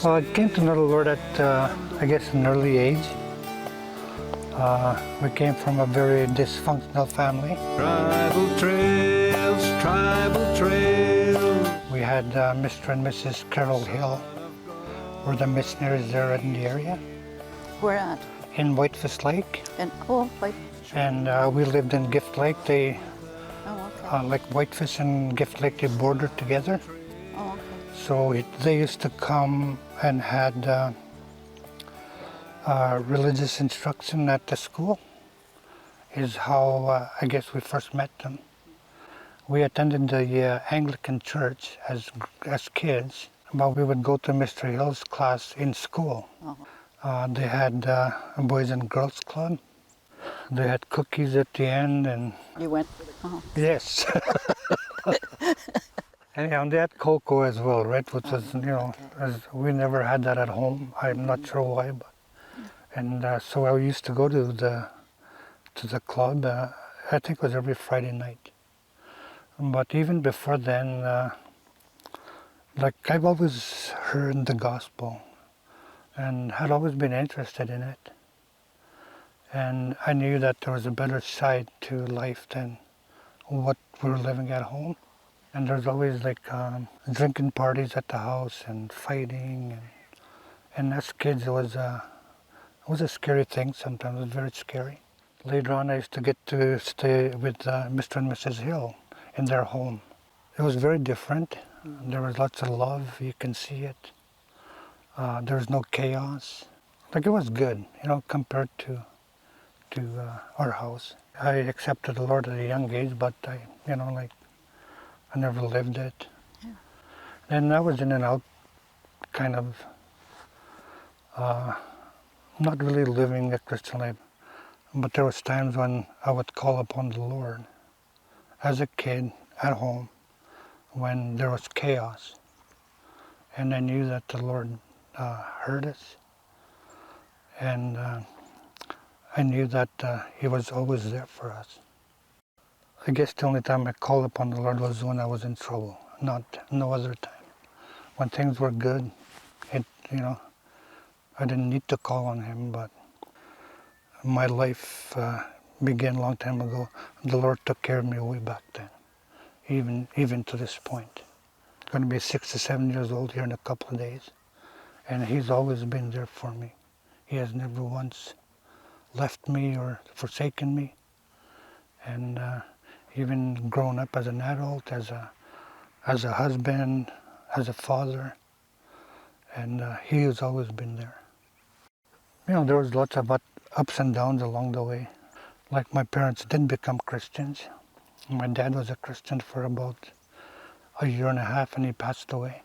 Well, I came to know the Lord at, I guess, an early age. We came from a very dysfunctional family. Tribal trails, tribal trails. We had Mr. and Mrs. Carol Hill, were the missionaries there in the area, Where at? in Whitefish Lake. And like, And we lived in Gift Lake. They, oh, okay. like Whitefish and Gift Lake, they bordered together. Oh, okay. So they used to come and had religious instruction at the school, is how I guess we first met them. We attended the Anglican church as kids, but we would go to Mr. Hill's class in school. Oh. They had a Boys and Girls Club. They had cookies at the end, and You went? Oh. yes. Anyhow, they had cocoa as well, right? Which was, you know, as we never had that at home. I'm not sure why, but and so I used to go to the club. I think it was every Friday night. But even before then, like I've always heard the gospel, and had always been interested in it. And I knew that there was a better side to life than what we were living at home. And there's always like drinking parties at the house and fighting, and as kids it was a scary thing. Sometimes it was very scary. Later on, I used to get to stay with Mr. and Mrs. Hill in their home. It was very different. There was lots of love. You can see it. There was no chaos. Like it was good, you know, compared to our house. I accepted the Lord at a young age, but I never lived it. Yeah. And I was in and out, kind of not really living a Christian life. But there was times when I would call upon the Lord as a kid at home when there was chaos. And I knew that the Lord heard us. And I knew that He was always there for us. I guess the only time I called upon the Lord was when I was in trouble, no other time. When things were good, I didn't need to call on Him, but my life began a long time ago. The Lord took care of me way back then, even to this point. I'm going to be 67 years old here in a couple of days, and He's always been there for me. He has never once left me or forsaken me, and even grown up as an adult, as a husband, as a father, and He has always been there. You know, there was lots of ups and downs along the way. Like my parents didn't become Christians. My dad was a Christian for about a year and a half, and he passed away.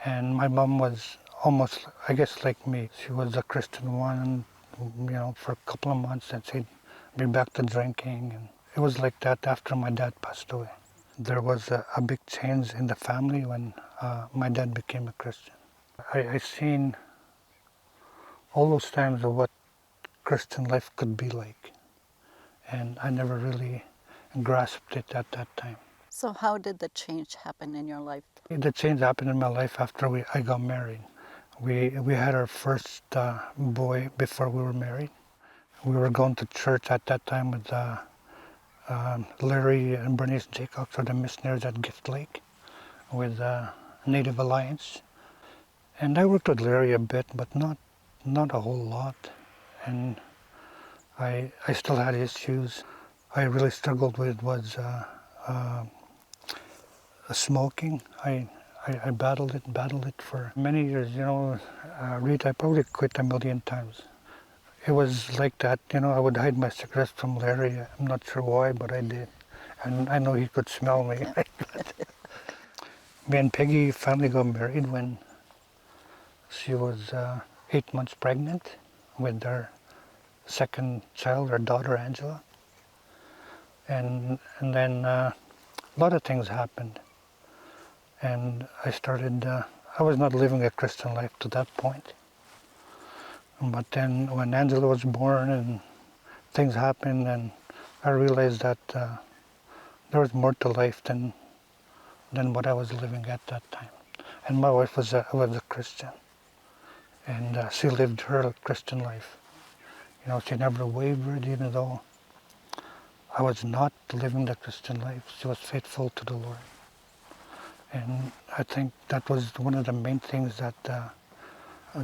And my mom was almost, I guess, like me. She was a Christian one, you know, for a couple of months, and she'd be back to drinking. And it was like that after my dad passed away. There was a big change in the family when my dad became a Christian. I seen all those times of what Christian life could be like, and I never really grasped it at that time. So how did the change happen in your life? The change happened in my life after I got married. We had our first boy before we were married. We were going to church at that time with Larry and Bernice Jacobs, were the missionaries at Gift Lake with Native Alliance. And I worked with Larry a bit, but not a whole lot. And I still had issues. I really struggled with was smoking. I battled it for many years. You know, Rita, I probably quit a million times. It was like that, you know, I would hide my cigarettes from Larry. I'm not sure why, but I did. And I know he could smell me. Me and Peggy finally got married when she was 8 months pregnant with our second child, our daughter Angela. And then a lot of things happened. And I was not living a Christian life to that point. But then when Angela was born and things happened, and I realized that there was more to life than what I was living at that time. And my wife was a Christian. and she lived her Christian life. You know, she never wavered, even though I was not living the Christian life. She was faithful to the Lord. And I think that was one of the main things that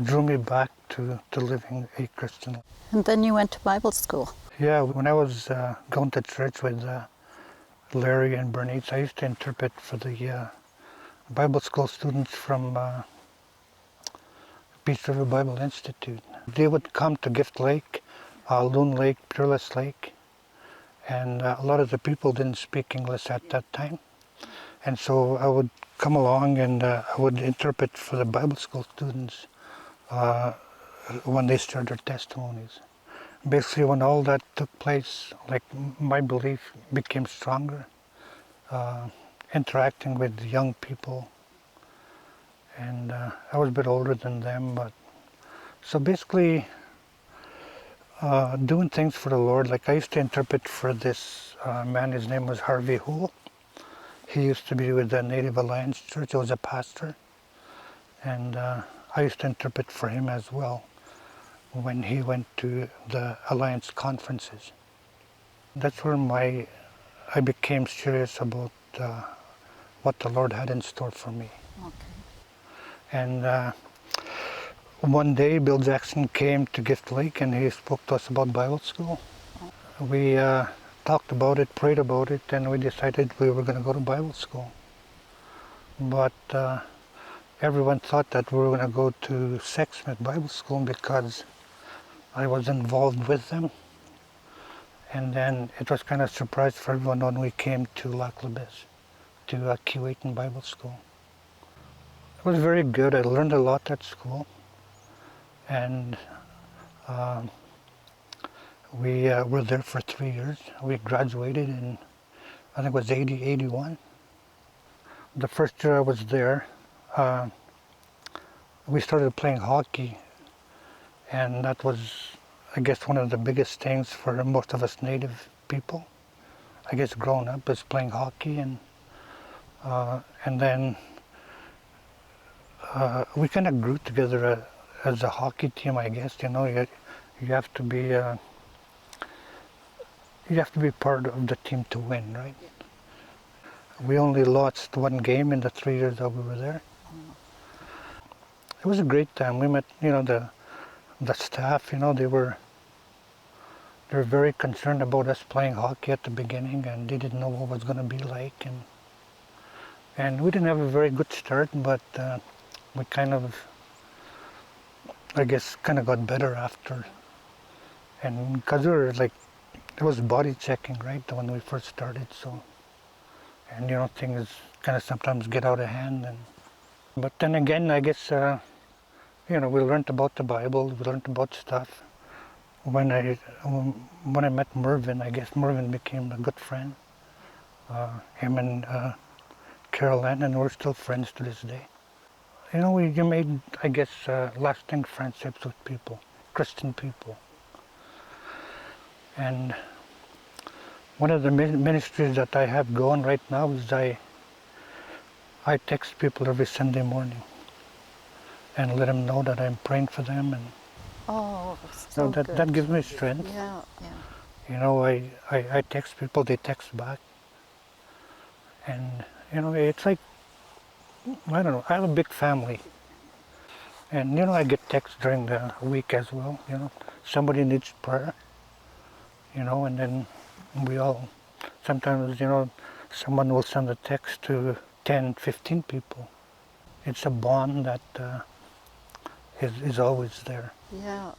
drew me back to living a Christian life. And then you went to Bible school. Yeah, when I was going to church with Larry and Bernice, I used to interpret for the Bible school students from Peace River Bible Institute. They would come to Gift Lake, Loon Lake, Peerless Lake, and a lot of the people didn't speak English at that time. And so I would come along and I would interpret for the Bible school students when they shared their testimonies. Basically, when all that took place, like my belief became stronger, interacting with young people, and I was a bit older than them, but so basically doing things for the Lord. Like I used to interpret for this man, his name was Harvey Hoole. He used to be with the Native Alliance Church. He was a pastor, and I used to interpret for him as well when he went to the Alliance conferences. That's where I became serious about what the Lord had in store for me. Okay. And one day Bill Jackson came to Gift Lake and he spoke to us about Bible school. We talked about it, prayed about it, and we decided we were going to go to Bible school. But everyone thought that we were going to go to Sexsmith Bible School because I was involved with them. And then it was kind of a surprise for everyone when we came to Lac La Biche, to Keewatin Bible School. It was very good. I learned a lot at school. And we were there for 3 years. We graduated in, I think it was 81. The first year I was there, we started playing hockey, and that was, I guess, one of the biggest things for most of us Native people. I guess growing up is playing hockey, and then we kind of grew together as a hockey team. I guess you have to be part of the team to win, right? Yeah. We only lost one game in the 3 years that we were there. It was a great time. We met, the staff. They were very concerned about us playing hockey at the beginning, and they didn't know what it was going to be like. And we didn't have a very good start, but we kind of got better after. And because we were it was body checking, right, when we first started. So, and things kind of sometimes get out of hand. But then again, I guess we learned about the Bible. We learned about stuff. When I met Mervyn, I guess Mervyn became a good friend. Him and Carol Ann, and we're still friends to this day. You made, I guess, lasting friendships with people, Christian people. And one of the ministries that I have going right now is I text people every Sunday morning and let them know that I'm praying for them, and so that good. gives me strength. Yeah. I text people, they text back, and it's like, I don't know, I have a big family, and I get texts during the week as well. Somebody needs prayer, and then we all, sometimes, someone will send a text to 10, 15 people. It's a bond that is always there. Yeah.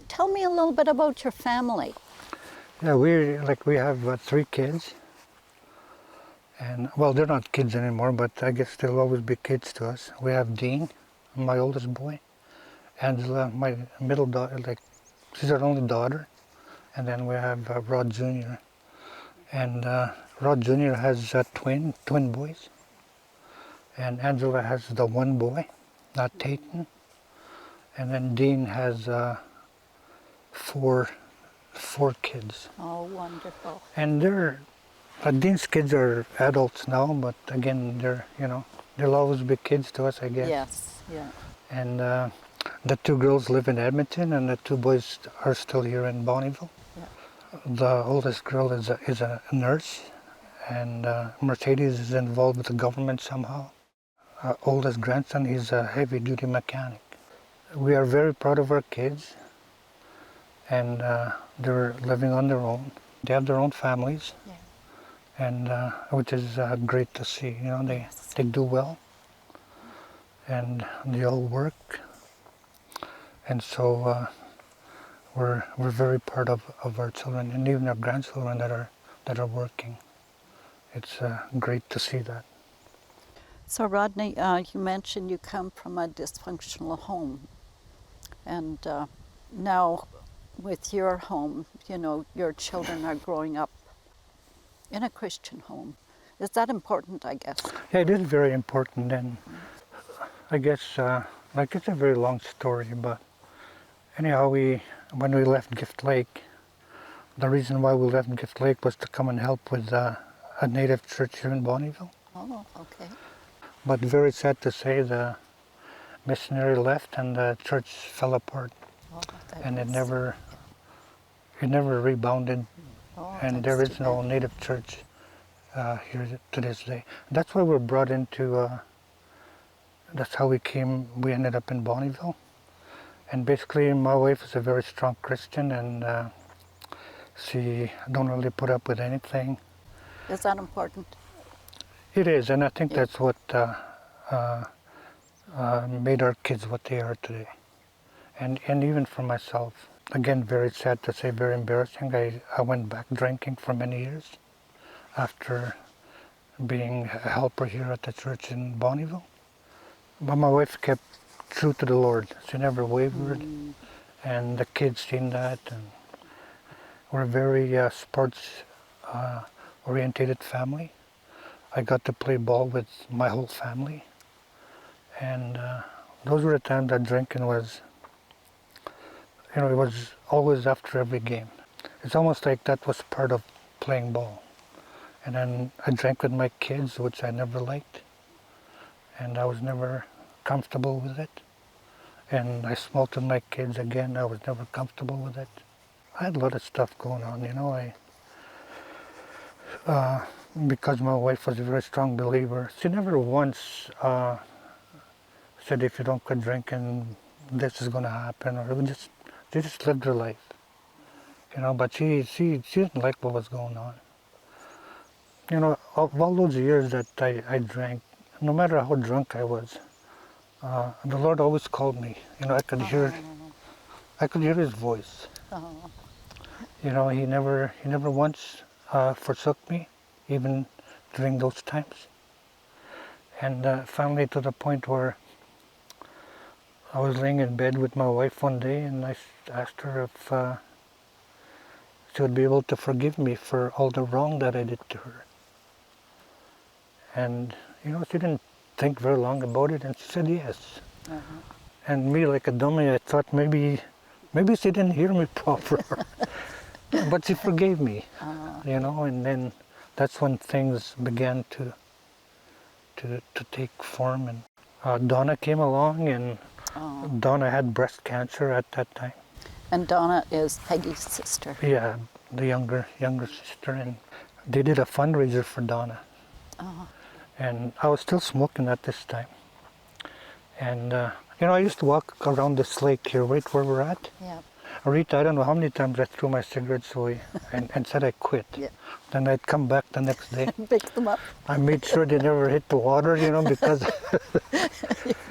Tell me a little bit about your family. Yeah, we have 3 kids, and well, they're not kids anymore, but I guess they'll always be kids to us. We have Dean, my oldest boy, Angela, my middle daughter, she's our only daughter, and then we have Rod Jr. And Rod Jr. has twin boys, and Angela has the one boy, Tatum, and then Dean has 4 kids. Oh, wonderful. And Dean's kids are adults now, but again, they'll always be kids to us, I guess. Yes, yeah. And the two girls live in Edmonton, and the two boys are still here in Bonnyville. Yeah. The oldest girl is a nurse, and Mercedes is involved with the government somehow. Our oldest grandson is a heavy-duty mechanic. We are very proud of our kids, and they're living on their own. They have their own families, Yeah. and which is great to see. You know, they do well, and they all work, and so we're very proud of our children, and even our grandchildren that are working. It's great to see that. So Rodney, you mentioned you come from a dysfunctional home, and now with your home, you know, your children are growing up in a Christian home. Is that important, I guess? Yeah, it is very important, and I guess like it's a very long story, but anyhow, when we left Gift Lake, the reason why we left Gift Lake was to come and help with a native church here in Bonnyville. Oh, okay. But very sad to say, the missionary left and the church fell apart, Oh, that and it was- never rebounded, oh, and that's there too is no bad. native church here to this day. That's why we're brought into. That's how we ended up in Bonnyville, and basically my wife is a very strong Christian, and she don't really put up with anything. Is that important? It is, and I think Yeah. that's what made our kids what they are today. And even for myself, again, very sad to say, very embarrassing. I went back drinking for many years after being a helper here at the church in Bonnyville. But my wife kept true to the Lord. She never wavered, and the kids seen that. And we're a very sports orientated family. I got to play ball with my whole family, and those were the times that drinking was, you know, it was always after every game. It's almost like that was part of playing ball. And then I drank with my kids, which I never liked, and I was never comfortable with it. And I smoked with my kids again. I was never comfortable with it. I had a lot of stuff going on, you know. Because my wife was a very strong believer, she never once said, if you don't quit drinking, this is going to happen, or she just lived her life, you know. But she didn't like what was going on. You know, all those years that I drank, no matter how drunk I was, the Lord always called me. You know, I could hear His voice. Oh, You know, He never once forsook me, even during those times. And finally, to the point where I was laying in bed with my wife one day, and I asked her if she would be able to forgive me for all the wrong that I did to her. And, you know, she didn't think very long about it, and she said yes. And me, like a dummy, I thought maybe she didn't hear me proper. But she forgave me, you know, and then that's when things began to take form. And Donna came along, and Donna had breast cancer at that time. and Donna is Peggy's sister. Yeah, the younger sister, and they did a fundraiser for Donna. And I was still smoking at this time. And you know, I used to walk around this lake here, right where we're at. Yeah. Rita, I don't know how many times I threw my cigarettes away and said I quit. Yeah. Then I'd come back the next day. Pick them up. I made sure they never hit the water, you know, because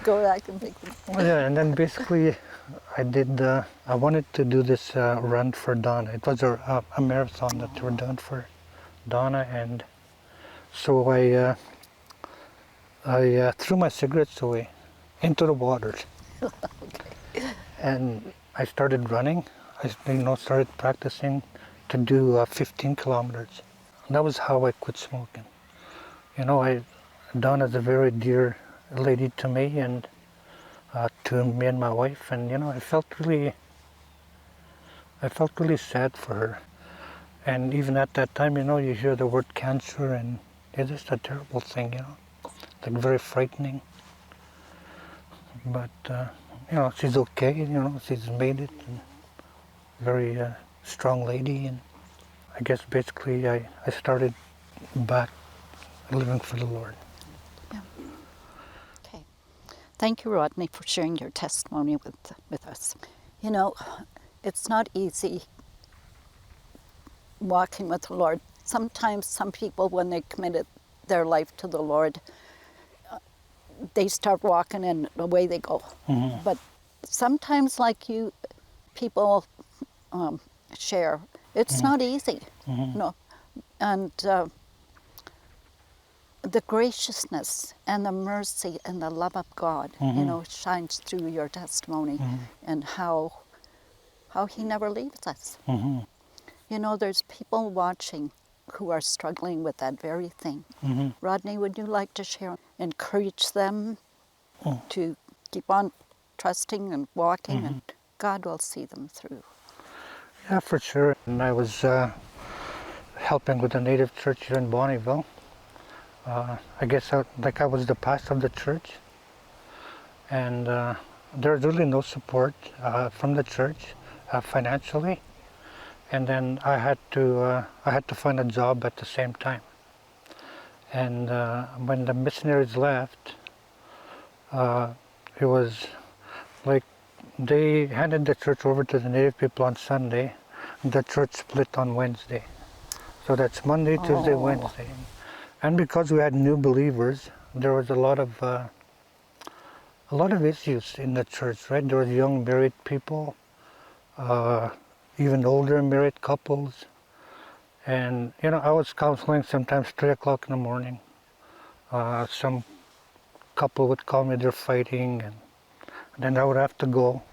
Go back and pick them up. yeah. And then basically, I wanted to do this run for Donna. It was a marathon that they were doing for Donna, and so I threw my cigarettes away into the water. And I started running. I started practicing to do 15 kilometers. And that was how I quit smoking. You know, Donna's a very dear lady to me, and to me and my wife, and you know, I felt really sad for her. And even at that time, you know, you hear the word cancer, and it's just a terrible thing, you know, like very frightening. But she's okay. She's made it. And very strong lady, and I guess basically I started back living for the Lord. Yeah. Okay. Thank you, Rodney, for sharing your testimony with us. It's not easy walking with the Lord. Sometimes some people, when they committed their life to the Lord, they start walking and away they go. Mm-hmm. But sometimes, like you people share, it's not easy. Mm-hmm. No, and the graciousness and the mercy and the love of God, shines through your testimony, and how He never leaves us. Mm-hmm. There's people watching who are struggling with that very thing. Mm-hmm. Rodney, would you like to share, encourage them to keep on trusting and walking, and God will see them through? Yeah, for sure. And I was helping with the native church here in Bonneville. I guess I was the pastor of the church, and there was really no support from the church financially. And then I had to find a job at the same time. And when the missionaries left, it was like they handed the church over to the native people on Sunday. The church split on Wednesday. So that's Monday, Tuesday, Wednesday. And because we had new believers, there was a lot of issues in the church, right? There was young married people, even older married couples. And, I was counseling sometimes 3 o'clock in the morning. Some couple would call me, they're fighting, and then I would have to go.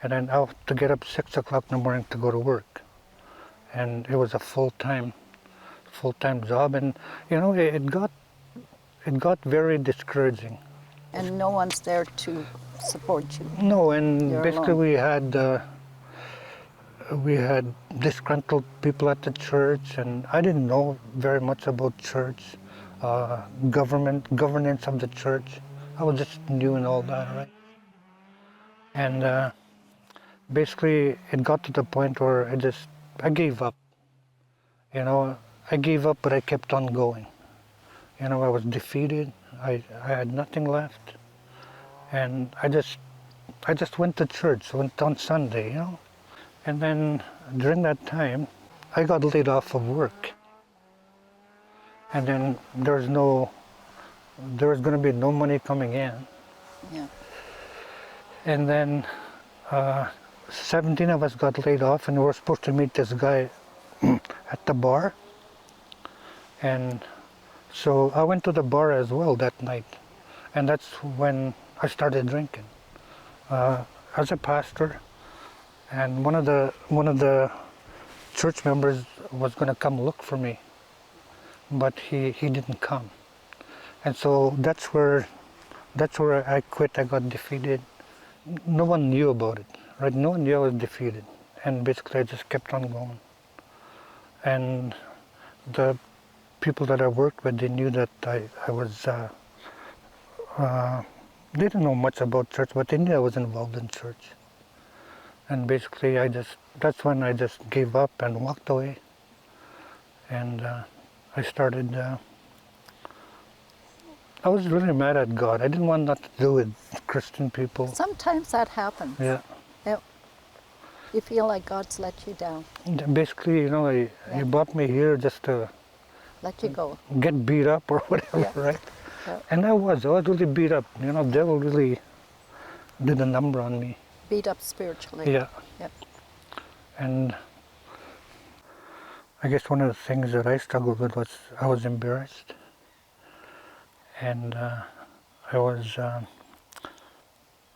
And then I would have to get up 6 o'clock in the morning to go to work. And it was a full-time job, and, it got very discouraging. And no one's there to support you. No, and You're basically alone. we had disgruntled people at the church, and I didn't know very much about church, governance of the church. I was just new and all that, right? And basically it got to the point where I gave up. I gave up, but I kept on going. I was defeated. I had nothing left, and I just went to church, went on Sunday, And then during that time, I got laid off of work. And then there was going to be no money coming in. Yeah. And then 17 of us got laid off, and we were supposed to meet this guy at the bar. And so I went to the bar as well that night. And that's when I started drinking. As a pastor, and one of the church members was going to come look for me, but he didn't come. And so that's where I quit. I got defeated. No one knew about it, right? No one knew I was defeated, and basically I just kept on going. And the people that I worked with, they knew that I was. They didn't know much about church, but they knew I was involved in church. And basically, that's when I just gave up and walked away. And I started. I was really mad at God. I didn't want nothing to do with Christian people. Sometimes that happens. Yeah. Yep. You feel like God's let you down. And basically, he brought me here just to Let you go. get beat up or whatever, Yeah. right? Yeah. And I was really beat up. The devil really did a number on me. Beat up spiritually. Yeah. Yep. And I guess one of the things that I struggled with was I was embarrassed. And I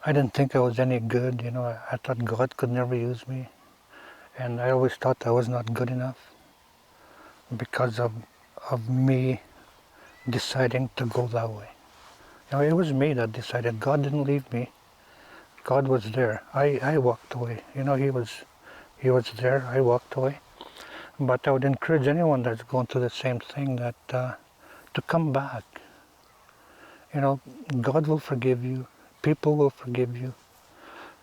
didn't think I was any good. I thought God could never use me. And I always thought I was not good enough because of me deciding to go that way. It was me that decided. God didn't leave me. God was there. I walked away. He was there. I walked away. But I would encourage anyone that's going through the same thing that to come back. God will forgive you. people will forgive you.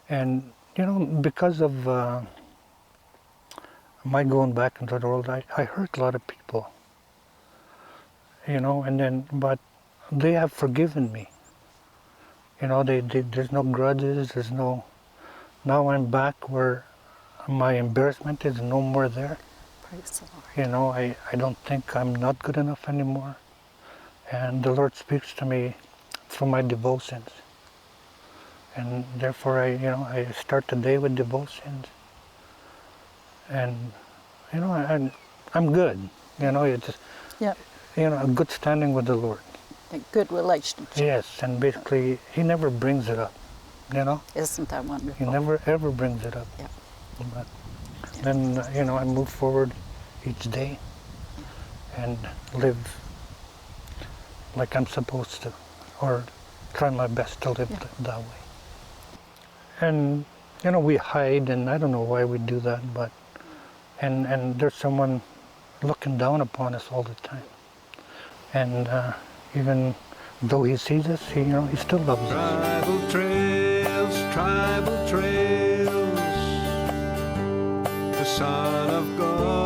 And, you know, because of my going back into the world, I hurt a lot of people, you know, and then, but they have forgiven me. You know, there's no grudges, there's no, now I'm back where my embarrassment is no more there. Praise the Lord. You know, I don't think I'm not good enough anymore. And the Lord speaks to me through my devotions. And therefore I start the day with devotions. And, you know, I'm good. You know, it's just, Yeah, a good standing with the Lord. a good relationship. Yes, and basically, He never brings it up, you know? Isn't that wonderful? He never ever brings it up. Yeah. But then, I move forward each day and live like I'm supposed to, or try my best to live that way. And, we hide, and I don't know why we do that, but, and there's someone looking down upon us all the time. And even though He sees us, He still loves us. Tribal trails, the Son of God.